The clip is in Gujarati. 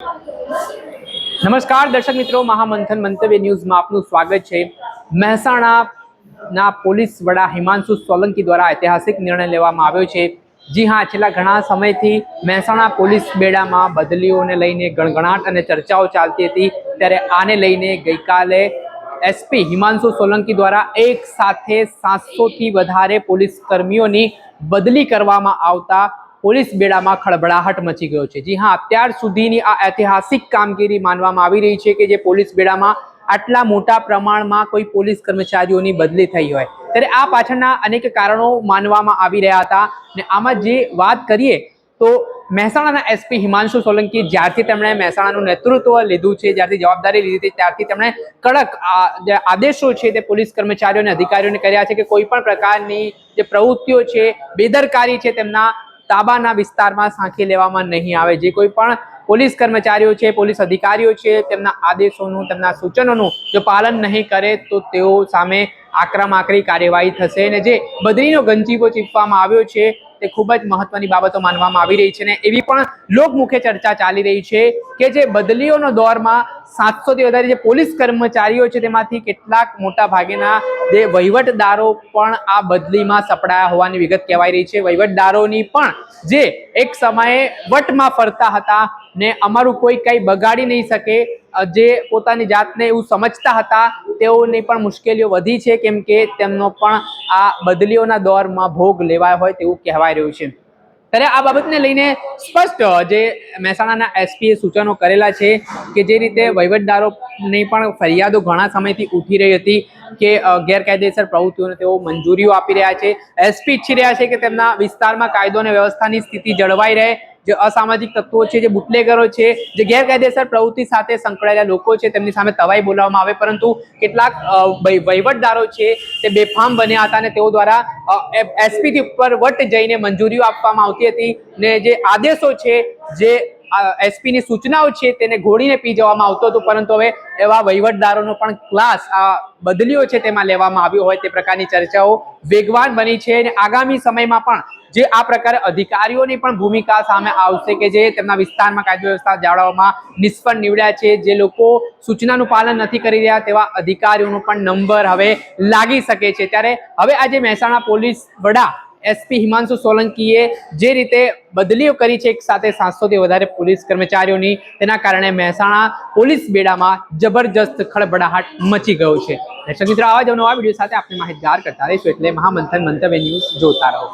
નમસ્કાર દર્શક મિત્રો, મહામંથન મંતવ્ય ન્યૂઝમાં આપનું સ્વાગત છે। મહેસાણાના પોલીસ વડા હિમાંશુ સોલંકી દ્વારા ઐતિહાસિક નિર્ણય લેવામાં આવ્યો છે। જી હા, છેલ્લા ઘણા સમયથી મહેસાણા પોલીસ બેડામાં બદલીઓને લઈને ગણગણાટ અને ચર્ચાઓ ચાલતી હતી, ત્યારે આને લઈને ગઈકાલે એસપી હિમાંશુ સોલંકી દ્વારા એક સાથે 700 થી વધારે પોલીસ કર્મીઓની બદલી કરવામાં આવતા પોલીસ બેડામાં ખળભળાહટ મચી ગયો છે। જી હા, અત્યાર સુધીની આ ઐતિહાસિક કામગીરી માનવામાં આવી રહી છે કે જે પોલીસ બેડામાં આટલા મોટા પ્રમાણમાં કોઈ પોલીસ કર્મચારીઓની બદલી થઈ હોય, ત્યારે આ પાછળના અનેક કારણો માનવામાં આવી રહ્યા હતા। ને આમાં જે વાત કરીએ તો મહેસાણાના એસપી હિમાંશુ સોલંકી જ્યારથી તેમણે મહેસાણાનું નેતૃત્વ લીધું છે, જ્યારથી જવાબદારી લીધી હતી, ત્યારથી તેમણે કડક આદેશો છે તે પોલીસ કર્મચારીઓને અધિકારીઓને કર્યા છે કે કોઈ પણ પ્રકારની જે પ્રવૃત્તિઓ છે, બેદરકારી છે, તેમના તાબાના વિસ્તારમાં સાંખી લેવામાં નહીં આવે। જે કોઈ પણ પોલીસ કર્મચારીઓ છે, પોલીસ અધિકારીઓ છે, તેમના આદેશોનું, તેમના સૂચનોનું જો પાલન નહીં કરે તો તેઓ સામે આકરામાકરી કાર્યવાહી થશે। અને જે બદલીનો ગંજીફો ચીપવામાં આવ્યો છે તે ખૂબ જ મહત્વની બાબતો માનવામાં આવી રહી છે ને એવી પણ લોકમુખે ચર્ચા ચાલી રહી છે કે જે બદલીઓનો દોરમાં 700 થી વધારે જે પોલીસ કર્મચારીઓ છે તેમાંથી કેટલાક મોટા ભાગેના જે વહીવટદારો પણ આ બદલીમાં સપડાયા હોવાની વિગત કહેવાય રહી છે। વહીવટદારોની પણ જે એક સમયે વટમાં ફરતા હતા ને અમારું કોઈ કંઈ બગાડી નહીં શકે, જે પોતાની જાતને એવું સમજતા હતા, તેઓની પણ મુશ્કેલીઓ વધી છે, કેમ કે તેમનો પણ આ બદલીઓના દોરમાં ભોગ લેવાયો હોય તેવું કહેવાય રહ્યું છે। ત્યારે આ બાબતને લઈને સ્પષ્ટ જે મહેસાણાના એસપીએ સૂચનો કરેલા છે કે જે રીતે વહીવટદારોની પણ ફરિયાદો ઘણા સમયથી ઉઠી રહી હતી કે ગેરકાયદેસર પ્રવૃત્તિઓને તેઓ મંજૂરીઓ આપી રહ્યા છે। એસપી ઈચ્છી રહ્યા છે કે તેમના વિસ્તારમાં કાયદો અને વ્યવસ્થાની સ્થિતિ જળવાઈ રહે। જે અસામાજિક તત્વો છે, જે બુટલેગરો છે, જે ગેરકાયદેસર પ્રવૃત્તિ સાથે સંકળાયેલા લોકો છે, તેમની સામે તવાઈ બોલાવવામાં આવે, પરંતુ કેટલાક વહીવટદારો છે તે બેફામ બન્યા હતા અને તેઓ દ્વારા એસપી થી ઉપર વટ જઈને મંજૂરીઓ આપવામાં આવતી હતી ને જે આદેશો છે, જે એસપી ની સૂચનાઓ છે તેને ઘોડીને પી જવામાં આવતો હતો। પરંતુ હવે એવા વહીવટદારોનો પણ ક્લાસ આ બદલીઓ છે તેમાં લેવામાં આવ્યો હોય તે પ્રકારની ચર્ચાઓ વેગવાન બની છે અને આગામી સમયમાં પણ જે આ પ્રકારે અધિકારીઓની પણ ભૂમિકા સામે આવશે કે જે તેમના વિસ્તારમાં કાયદો વ્યવસ્થા જાળવવામાં નિષ્ફળ નીવડ્યા છે, જે લોકો સૂચનાનું પાલન નથી કરી રહ્યા તેવા અધિકારીઓનો પણ નંબર હવે લાગી શકે છે। ત્યારે હવે આજે મહેસાણા પોલીસ વડા એસપી હિમાંશુ સોલંકીએ જે રીતે બદલીઓ કરી છે એક સાથે 700 થી વધારે પોલીસ કર્મચારીઓની, તેના કારણે મહેસાણા પોલીસ બેડામાં જબરજસ્ત ખળભળાહટ મચી ગયો છે। દર્શક મિત્રો, આવા જ નવા વિડીયો સાથે આપણે માહિતગાર કરતા રહીશું, એટલે મહામંથન મંતવ્ય ન્યૂઝ જોતા રહો।